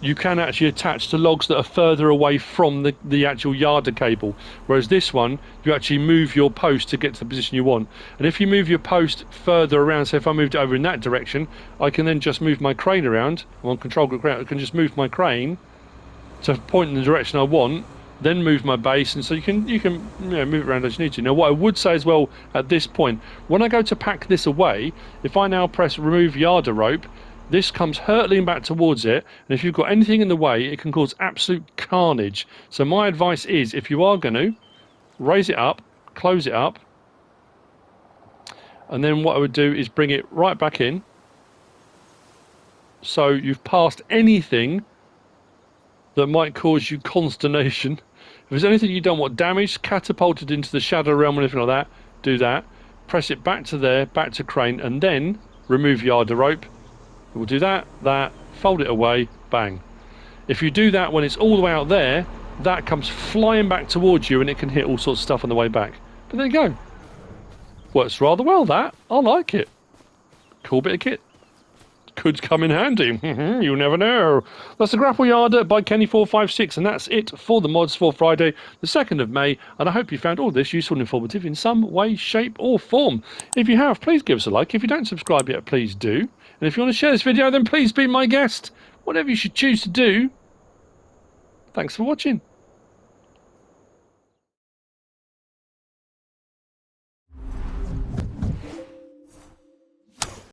S1: you can actually attach to logs that are further away from the actual yarder cable. Whereas this one, you actually move your post to get to the position you want. And if you move your post further around, so if I moved it over in that direction, I can then just move my crane around. I'm on control group ground, I can just move my crane to point in the direction I want, then move my base, and so you can move it around as you need to. Now what I would say as well at this point, when I go to pack this away, if I now press remove yarder rope, this comes hurtling back towards it, and if you've got anything in the way, it can cause absolute carnage. So my advice is, if you are going to, raise it up, close it up, and then what I would do is bring it right back in, so you've passed anything that might cause you consternation. If there's anything you don't want damaged, catapulted into the shadow realm or anything like that, do that. Press it back to there, back to crane, and then remove yarder rope. We'll do that, fold it away, bang. If you do that when it's all the way out there, that comes flying back towards you and it can hit all sorts of stuff on the way back. But there you go. Works rather well, that. I like it. Cool bit of kit. Could come in handy. You never know. That's the Grapple Yarder by Kenny456, and that's it for the mods for Friday, the 2nd of May. And I hope you found all this useful and informative in some way, shape, or form. If you have, please give us a like. If you don't subscribe yet, please do. And if you want to share this video, then please be my guest. Whatever you should choose to do. Thanks for watching.